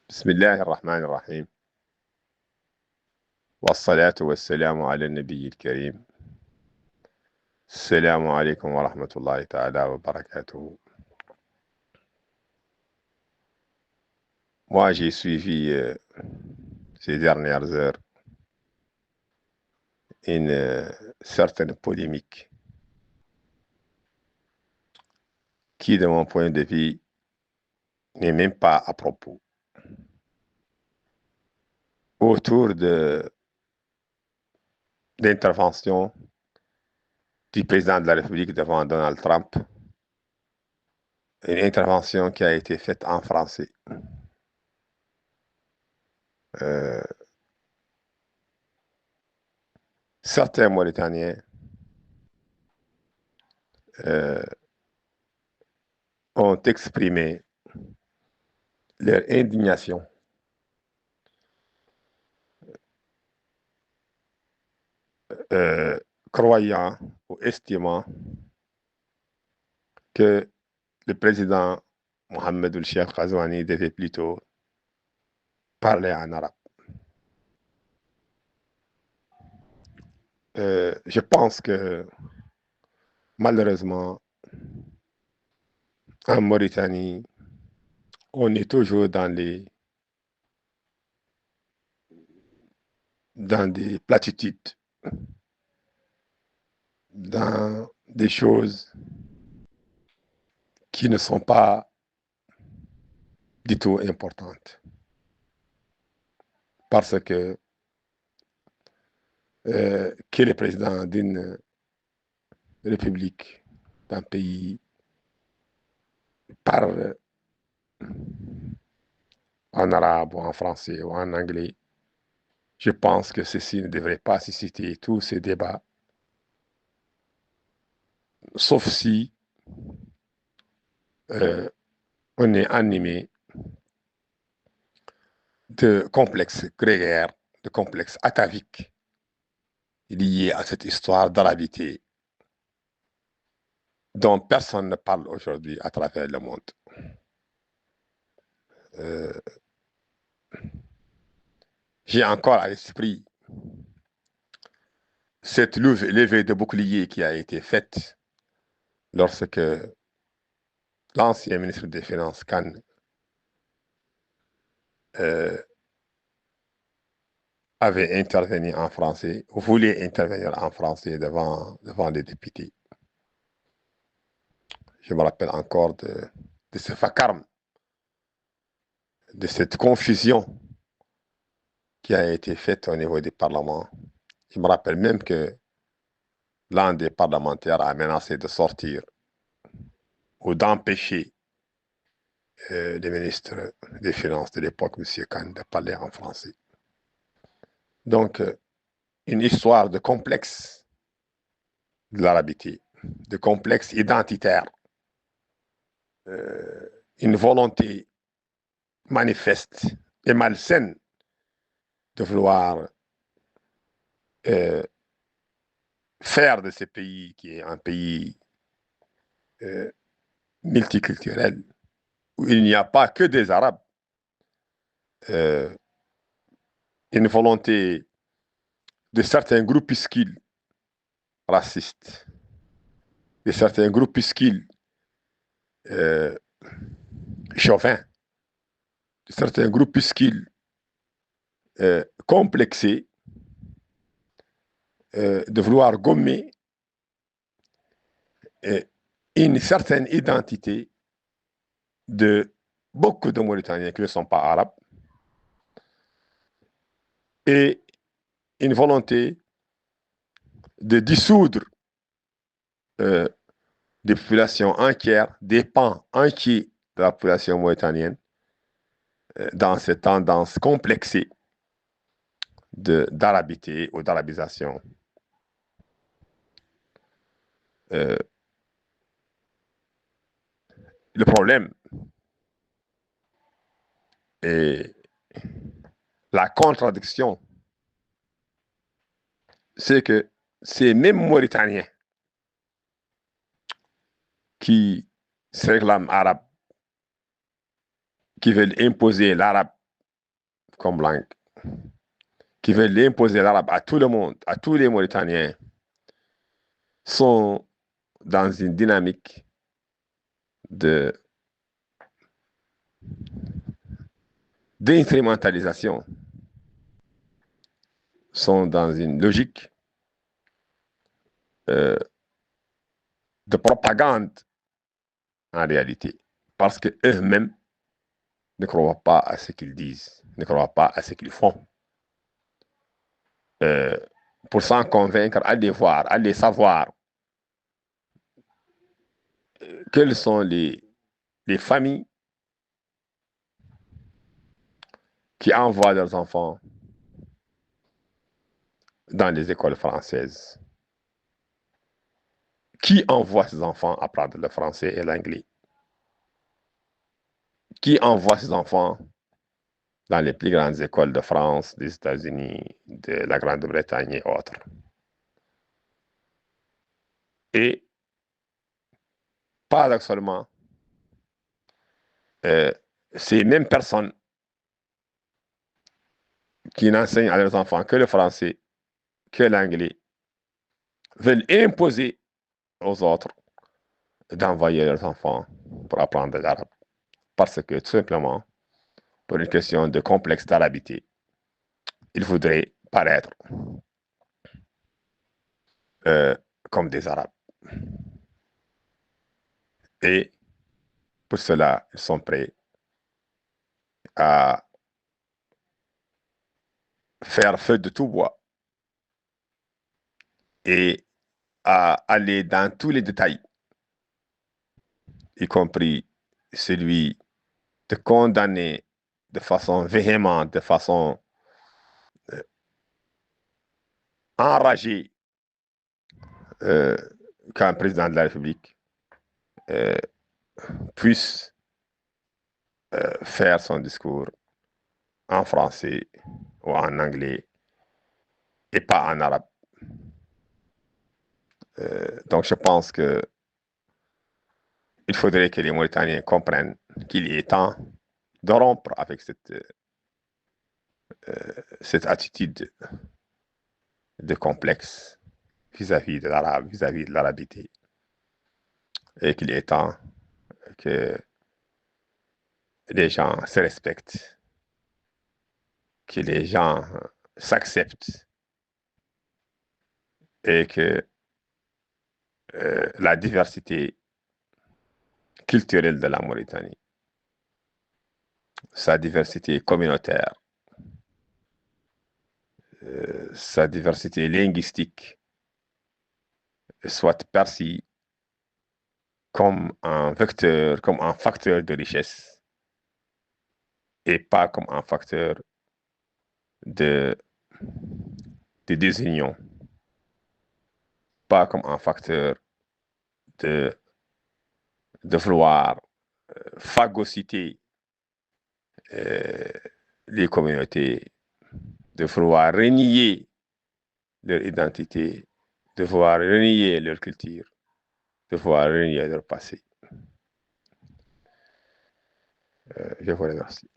بسم الله الرحمن الرحيم والصلاة والسلام على النبي الكريم. السلام عليكم ورحمة الله تعالى وبركاته. Moi, j'ai suivi ces dernières heures une certaine polémique qui, de mon point de vue, n'est même pas à propos, autour d'intervention du président de la République devant Donald Trump, une intervention qui a été faite en français. Certains Mauritaniens ont exprimé leur indignation croyant ou estimant que le président Mohamed El-Cheikh Ghazouani devait plutôt parler en arabe. Je pense que malheureusement, en Mauritanie, on est toujours dans des platitudes, dans des choses qui ne sont pas du tout importantes. Parce que le président d'une république, d'un pays, parle en arabe ou en français ou en anglais, je pense que ceci ne devrait pas susciter tous ces débats, sauf si on est animé de complexes grégaires, de complexes ataviques liés à cette histoire d'arabité dont personne ne parle aujourd'hui à travers le monde. J'ai encore à l'esprit cette levée de bouclier qui a été faite lorsque l'ancien ministre des Finances, Khan, avait intervenu en français, voulait intervenir en français devant les députés. Je me rappelle encore de ce vacarme, de cette confusion qui a été faite au niveau des parlements. Je me rappelle même que l'un des parlementaires a menacé de sortir ou d'empêcher le ministre des Finances de l'époque, M. Khan, de parler en français. Donc, une histoire de complexe de l'arabité, de complexe identitaire, une volonté manifeste et malsaine de vouloir faire de ce pays, qui est un pays multiculturel, où il n'y a pas que des Arabes, une volonté de certains groupuscules racistes, de certains groupuscules chauvins, de certains groupuscules complexés, de vouloir gommer une certaine identité de beaucoup de Mauritaniens qui ne sont pas arabes et une volonté de dissoudre des populations entières, des pans entiers de la population mauritanienne dans cette tendance complexée d'arabité ou d'arabisation. Le problème et la contradiction, c'est que ces mêmes Mauritaniens qui se réclament arabes, qui veulent imposer l'arabe comme langue, qui veulent imposer l'arabe à tout le monde, à tous les Mauritaniens, sont dans une dynamique d'instrumentalisation, sont dans une logique de propagande en réalité, parce qu'eux-mêmes ne croient pas à ce qu'ils disent, ne croient pas à ce qu'ils font. Pour s'en convaincre, allez voir, allez savoir quelles sont les familles qui envoient leurs enfants dans les écoles françaises. Qui envoie ses enfants apprendre le français et l'anglais? Qui envoie ses enfants dans les plus grandes écoles de France, des États-Unis, de la Grande-Bretagne et autres? Et paradoxalement, ces mêmes personnes qui n'enseignent à leurs enfants que le français, que l'anglais, veulent imposer aux autres d'envoyer leurs enfants pour apprendre l'arabe. Parce que tout simplement, pour une question de complexe d'arabité, ils voudraient paraître comme des Arabes. Et pour cela, ils sont prêts à faire feu de tout bois et à aller dans tous les détails, y compris celui de condamner de façon véhémente, de façon enragée, qu'un président de la République puisse faire son discours en français ou en anglais et pas en arabe. Donc je pense que il faudrait que les Mauritaniens comprennent qu'il est temps de rompre avec cette attitude de complexe vis-à-vis de l'arabe, vis-à-vis de l'arabité, et qu'il est temps que les gens se respectent, que les gens s'acceptent et que la diversité culturelle de la Mauritanie, sa diversité communautaire, sa diversité linguistique soit perçue comme un vecteur, comme un facteur de richesse et pas comme un facteur de désunion, pas comme un facteur de vouloir phagocyter les communautés, de vouloir renier leur identité, de vouloir renier leur culture, de vouloir renier leur passé. Je vous remercie.